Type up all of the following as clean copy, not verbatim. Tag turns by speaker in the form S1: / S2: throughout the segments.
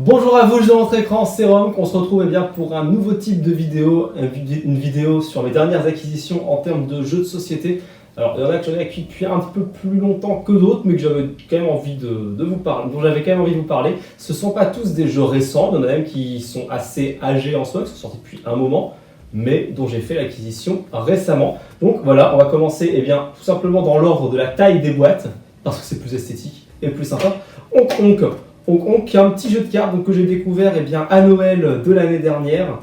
S1: Bonjour à vous, je de votre écran, c'est Rome, qu'on se retrouve bien pour un nouveau type de vidéo, une vidéo sur mes dernières acquisitions en termes de jeux de société. Alors il y en a que j'en ai acquis depuis un peu plus longtemps que d'autres, mais que j'avais quand même envie de vous parler, dont j'avais quand même envie de vous parler. Ce ne sont pas tous des jeux récents, il y en a même qui sont assez âgés en soi, qui sont sortis depuis un moment, mais dont j'ai fait l'acquisition récemment. Donc voilà, on va commencer tout simplement dans l'ordre de la taille des boîtes, parce que c'est plus esthétique et plus sympa. Donc, il y a un petit jeu de cartes que j'ai découvert à Noël de l'année dernière.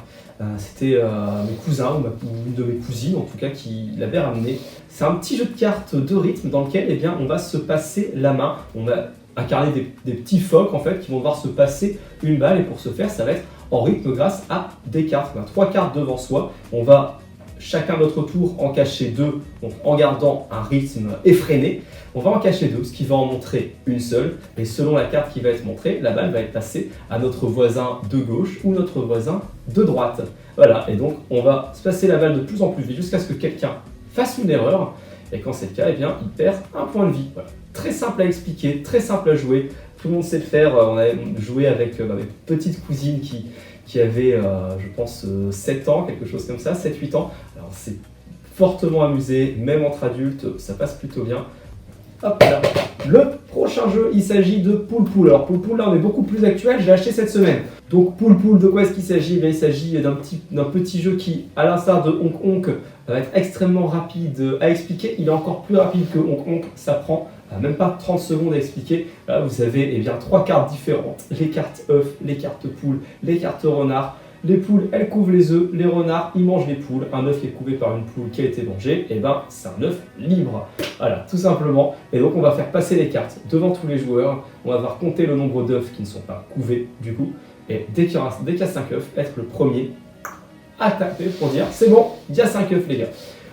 S1: C'était mes cousins ou une de mes cousines en tout cas qui l'avait ramené. C'est un petit jeu de cartes de rythme dans lequel on va se passer la main. On va incarner des petits phoques en fait qui vont devoir se passer une balle, et pour ce faire ça va être en rythme grâce à des cartes. On a 3 cartes devant soi. On va chacun notre tour en cacher 2, donc en gardant un rythme effréné. On va en cacher 2, ce qui va en montrer une seule, et selon la carte qui va être montrée, la balle va être passée à notre voisin de gauche ou notre voisin de droite. Voilà, et donc on va se passer la balle de plus en plus vite jusqu'à ce que quelqu'un fasse une erreur, et quand c'est le cas, il perd un point de vie. Voilà. Très simple à expliquer, très simple à jouer, tout le monde sait le faire. On a joué avec mes petites cousines qui avait, je pense, 7 ans, quelque chose comme ça, 7-8 ans. Alors, c'est fortement amusé, même entre adultes, ça passe plutôt bien. Hop là. Le prochain jeu, il s'agit de Pool Pool. Alors, Pool Pool, là, on est beaucoup plus actuel, je l'ai acheté cette semaine. Donc, Pool Pool, de quoi est-ce qu'il s'agit? Il s'agit d'un petit jeu qui, à l'instar de Honk Honk, va être extrêmement rapide à expliquer. Il est encore plus rapide que Honk Honk, ça prend même pas 30 secondes à expliquer. Là, vous avez 3 cartes différentes. Les cartes œufs, les cartes poules, les cartes renards. Les poules, elles couvrent les œufs. Les renards, ils mangent les poules. Un œuf qui est couvé par une poule qui a été mangée, c'est un œuf libre. Voilà, tout simplement. Et donc, on va faire passer les cartes devant tous les joueurs. On va devoir compter le nombre d'œufs qui ne sont pas couvés, du coup. Et dès qu'il y a 5 œufs, être le premier à taper pour dire c'est bon, il y a 5 œufs, les gars.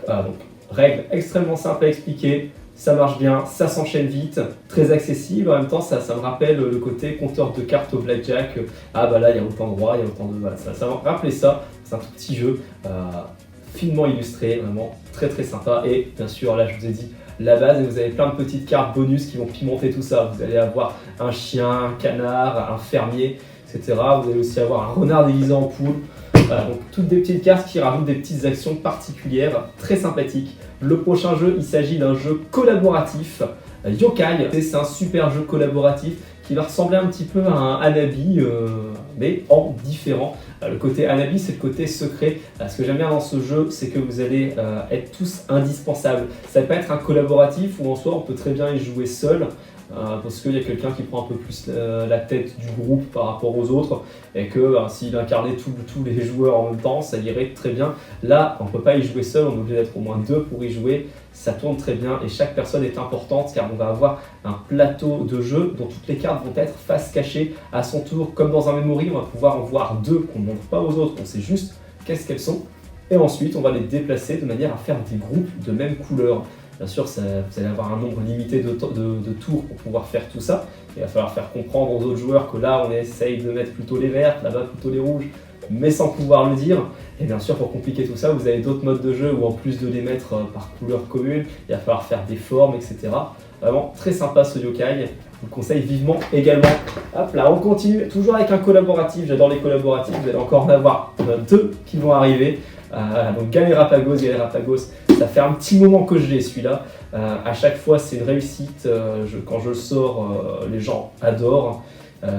S1: Voilà, donc, règle extrêmement simple à expliquer. Ça marche bien, ça s'enchaîne vite, très accessible. En même temps, ça me rappelle le côté compteur de cartes au blackjack. Ah bah là, il y a autant de rois, il y a autant de... Voilà, ça va rappeler ça. C'est un tout petit jeu, finement illustré, vraiment très très sympa. Et bien sûr, là, je vous ai dit la base, et vous avez plein de petites cartes bonus qui vont pimenter tout ça. Vous allez avoir un chien, un canard, un fermier, etc. Vous allez aussi avoir un renard déguisé en poule. Voilà, donc toutes des petites cartes qui rajoutent des petites actions particulières, très sympathiques. Le prochain jeu, il s'agit d'un jeu collaboratif, Yokai. C'est un super jeu collaboratif qui va ressembler un petit peu à un Hanabi, mais en différent. Le côté Hanabi, c'est le côté secret. Ce que j'aime bien dans ce jeu, c'est que vous allez être tous indispensables. Ça va pas être un collaboratif où en soi on peut très bien y jouer seul, parce qu'il y a quelqu'un qui prend un peu plus la tête du groupe par rapport aux autres, et que s'il incarnait tous les joueurs en même temps, ça irait très bien. Là, on ne peut pas y jouer seul, on est obligé d'être au moins 2 pour y jouer. Ça tourne très bien et chaque personne est importante, car on va avoir un plateau de jeu dont toutes les cartes vont être face cachée. À son tour, comme dans un memory, on va pouvoir en voir 2 qu'on ne montre pas aux autres, on sait juste qu'est-ce qu'elles sont. Et ensuite, on va les déplacer de manière à faire des groupes de même couleur. Bien sûr, vous allez avoir un nombre limité de tours pour pouvoir faire tout ça. Il va falloir faire comprendre aux autres joueurs que là, on essaye de mettre plutôt les verts, là-bas plutôt les rouges, mais sans pouvoir le dire. Et bien sûr, pour compliquer tout ça, vous avez d'autres modes de jeu où en plus de les mettre par couleur commune, il va falloir faire des formes, etc. Vraiment très sympa ce Yokai, je vous le conseille vivement également. Hop là, on continue, toujours avec un collaboratif, j'adore les collaboratifs, vous allez encore en avoir 2 qui vont arriver. Donc Galerapagos, ça fait un petit moment que je l'ai celui-là. À chaque fois, c'est une réussite. Quand je le sors, les gens adorent.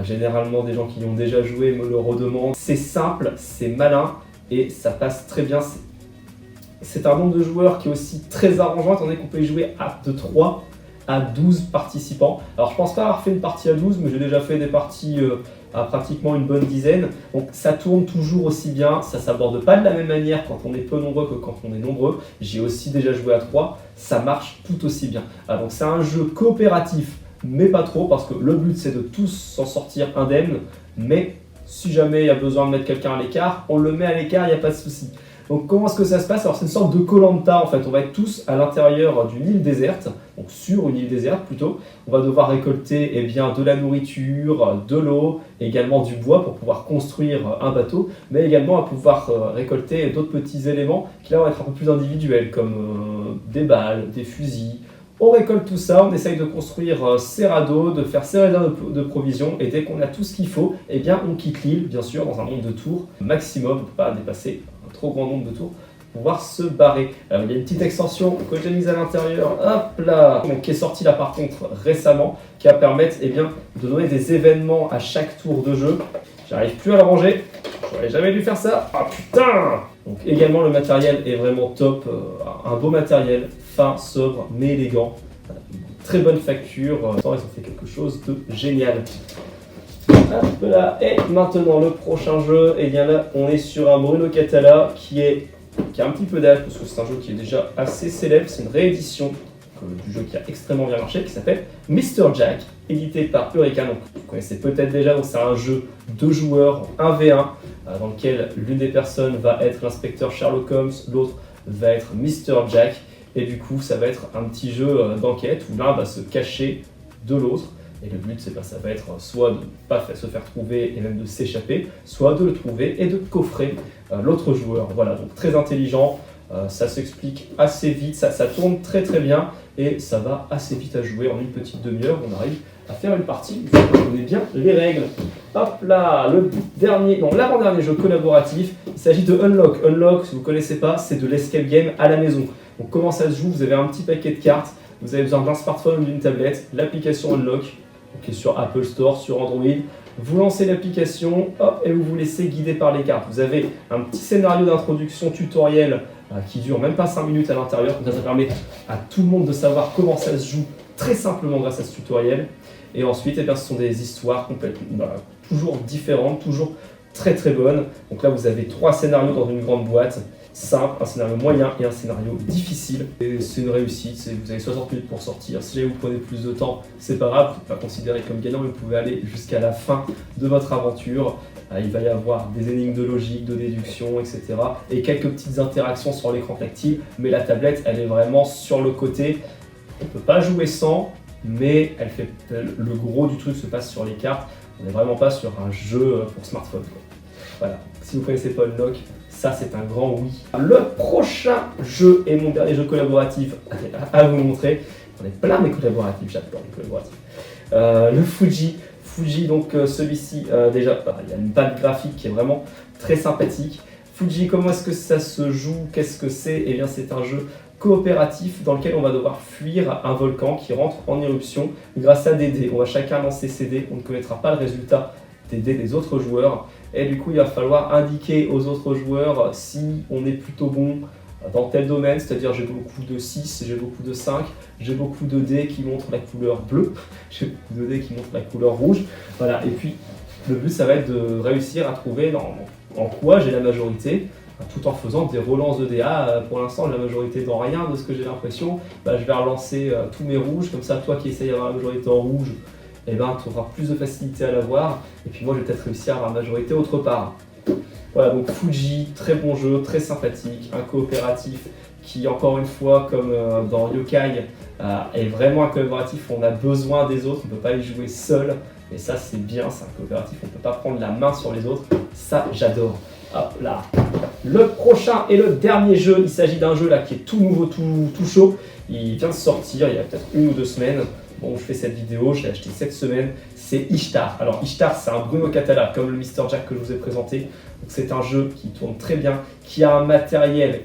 S1: Généralement, des gens qui y ont déjà joué me le redemandent. C'est simple, c'est malin et ça passe très bien. C'est un nombre de joueurs qui est aussi très arrangeant, étant donné qu'on peut y jouer de 3 à 12 participants. Alors, je pense pas avoir fait une partie à 12, mais j'ai déjà fait des parties à pratiquement une bonne dizaine. Donc, ça tourne toujours aussi bien. Ça s'aborde pas de la même manière quand on est peu nombreux que quand on est nombreux. J'ai aussi déjà joué à 3. Ça marche tout aussi bien. Donc, c'est un jeu coopératif, mais pas trop, parce que le but, c'est de tous s'en sortir indemnes. Mais si jamais il y a besoin de mettre quelqu'un à l'écart, on le met à l'écart, il n'y a pas de souci. Donc comment est-ce que ça se passe? Alors c'est une sorte de koh-lanta en fait, on va être tous à l'intérieur d'une île déserte, donc sur une île déserte plutôt. On va devoir récolter de la nourriture, de l'eau, également du bois pour pouvoir construire un bateau, mais également à pouvoir récolter d'autres petits éléments qui là vont être un peu plus individuels, comme des balles, des fusils, On récolte tout ça, on essaye de construire ses radeaux, de faire ses réserves de provisions, et dès qu'on a tout ce qu'il faut, eh bien on quitte l'île, bien sûr, dans un nombre de tours maximum, on ne peut pas dépasser un trop grand nombre de tours pour pouvoir se barrer. Alors il y a une petite extension que j'ai mise à l'intérieur, hop là, donc, qui est sortie là par contre récemment, qui va permettre eh bien, de donner des événements à chaque tour de jeu. J'arrive plus à la ranger, j'aurais jamais dû faire ça, ah putain! Donc également le matériel est vraiment top, un beau matériel, fin, sobre, mais élégant. Voilà, une très bonne facture, ils ont fait quelque chose de génial. Hop là, et maintenant le prochain jeu, et bien là on est sur un Bruno Cathala qui a un petit peu d'âge, parce que c'est un jeu qui est déjà assez célèbre, c'est une réédition du jeu qui a extrêmement bien marché, qui s'appelle Mr. Jack, édité par Eureka. Donc vous connaissez peut-être déjà, c'est un jeu 2 joueurs 1v1, dans lequel l'une des personnes va être l'inspecteur Sherlock Holmes, l'autre va être Mr. Jack, et du coup ça va être un petit jeu d'enquête où l'un va se cacher de l'autre, et le but ça va être soit de ne pas se faire trouver et même de s'échapper, soit de le trouver et de coffrer l'autre joueur. Voilà, donc très intelligent. Ça s'explique assez vite, ça tourne très très bien et ça va assez vite à jouer. En une petite demi-heure, on arrive à faire une partie une fois qu'on connaît bien les règles. Hop là, l'avant-dernier jeu collaboratif, il s'agit de Unlock. Unlock, si vous ne connaissez pas, c'est de l'escape game à la maison. Donc comment ça se joue? Vous avez un petit paquet de cartes, vous avez besoin d'un smartphone ou d'une tablette, l'application Unlock, qui est sur Apple Store, sur Android. Vous lancez l'application, hop, et vous vous laissez guider par les cartes. Vous avez un petit scénario d'introduction tutoriel qui dure même pas 5 minutes à l'intérieur. Ça permet à tout le monde de savoir comment ça se joue très simplement grâce à ce tutoriel. Et ensuite, ce sont des histoires complètement, toujours différentes, toujours très très bonnes. Donc là, vous avez 3 scénarios dans une grande boîte. Simple, un scénario moyen et un scénario difficile. Et c'est une réussite, vous avez 60 minutes pour sortir. Si vous prenez plus de temps, c'est pas grave, vous n'êtes pas considéré comme gagnant, mais vous pouvez aller jusqu'à la fin de votre aventure. Il va y avoir des énigmes de logique, de déduction, etc. Et quelques petites interactions sur l'écran tactile, mais la tablette, elle est vraiment sur le côté. On ne peut pas jouer sans, mais le gros du truc se passe sur les cartes. On n'est vraiment pas sur un jeu pour smartphone, quoi. Voilà, si vous ne connaissez pas Unlock, ça c'est un grand oui. Le prochain jeu et mon dernier jeu collaboratif à vous montrer. On est plein mes collaboratifs, j'adore les collaboratifs. Le Fuji, donc celui-ci, déjà, il y a une patte graphique qui est vraiment très sympathique. Fuji, comment est-ce que ça se joue? Qu'est-ce que c'est? Eh bien, c'est un jeu coopératif dans lequel on va devoir fuir un volcan qui rentre en éruption grâce à des dés. On va chacun lancer ses dés, on ne connaîtra pas le résultat des dés des autres joueurs. Et du coup, il va falloir indiquer aux autres joueurs si on est plutôt bon dans tel domaine, c'est-à-dire j'ai beaucoup de 6, j'ai beaucoup de 5, j'ai beaucoup de dés qui montrent la couleur bleue, j'ai beaucoup de dés qui montrent la couleur rouge. Voilà, et puis le but, ça va être de réussir à trouver en quoi j'ai la majorité, tout en faisant des relances de dés. Pour l'instant, j'ai la majorité dans rien de ce que j'ai l'impression. Je vais relancer tous mes rouges, comme ça, toi qui essayes d'avoir la majorité en rouge, tu auras plus de facilité à l'avoir. Et puis moi, je vais peut-être réussir à avoir la majorité autre part. Voilà, donc Fuji, très bon jeu, très sympathique, un coopératif qui, encore une fois, comme dans Yokai, est vraiment un coopératif où on a besoin des autres, on ne peut pas y jouer seul. Et ça, c'est bien, c'est un coopératif, on ne peut pas prendre la main sur les autres. Ça, j'adore. Hop là. Le prochain et le dernier jeu, il s'agit d'un jeu là qui est tout nouveau, tout chaud. Il vient de sortir il y a peut-être 1 ou 2 semaines. Bon, je fais cette vidéo, je l'ai acheté cette semaine. C'est Ishtar. Alors Ishtar, c'est un Bruno Cathala, comme le Mr. Jack que je vous ai présenté. Donc c'est un jeu qui tourne très bien, qui a un matériel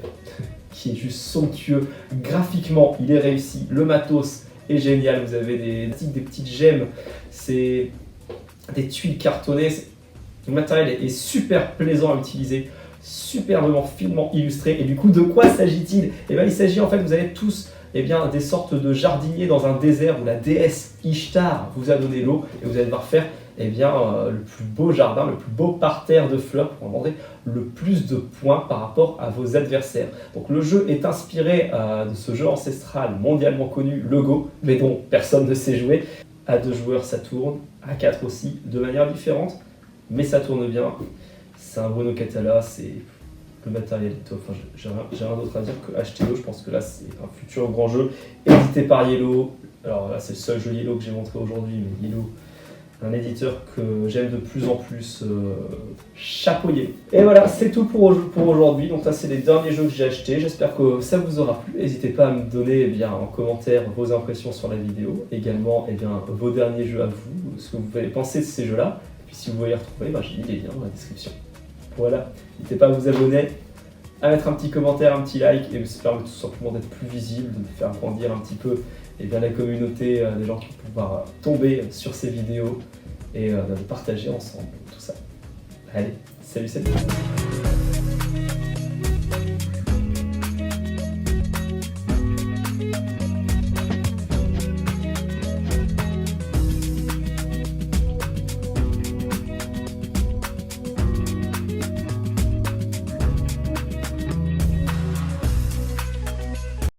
S1: qui est juste somptueux. Graphiquement, il est réussi. Le matos est génial. Vous avez des petites gemmes. C'est des tuiles cartonnées. Le matériel est super plaisant à utiliser, superbement finement illustré. Et du coup, de quoi s'agit-il? Eh bien, il s'agit en fait, vous avez tous des sortes de jardiniers dans un désert où la déesse Ishtar vous a donné l'eau et vous allez devoir faire le plus beau jardin, le plus beau parterre de fleurs pour demander le plus de points par rapport à vos adversaires. Donc le jeu est inspiré de ce jeu ancestral mondialement connu, le Go, mais dont personne ne sait jouer. À 2 joueurs, ça tourne, à 4 aussi, de manière différente. Mais ça tourne bien, c'est un Bruno Cathala, le matériel est top, j'ai rien d'autre à dire que achetez-le, je pense que là c'est un futur grand jeu, édité par Yellow. Alors là c'est le seul jeu Yellow que j'ai montré aujourd'hui, mais Yellow, un éditeur que j'aime de plus en plus chapeauiller. Et voilà, c'est tout pour aujourd'hui. Donc ça, c'est les derniers jeux que j'ai achetés. J'espère que ça vous aura plu. N'hésitez pas à me donner en commentaire vos impressions sur la vidéo. Également vos derniers jeux à vous, ce que vous avez pensé de ces jeux-là. Et puis si vous voulez les retrouver, j'ai mis les liens dans la description. Voilà, n'hésitez pas à vous abonner, à mettre un petit commentaire, un petit like, et ça permet tout simplement d'être plus visible, de faire grandir un petit peu la communauté des gens qui vont pouvoir tomber sur ces vidéos et de partager ensemble tout ça. Allez, salut.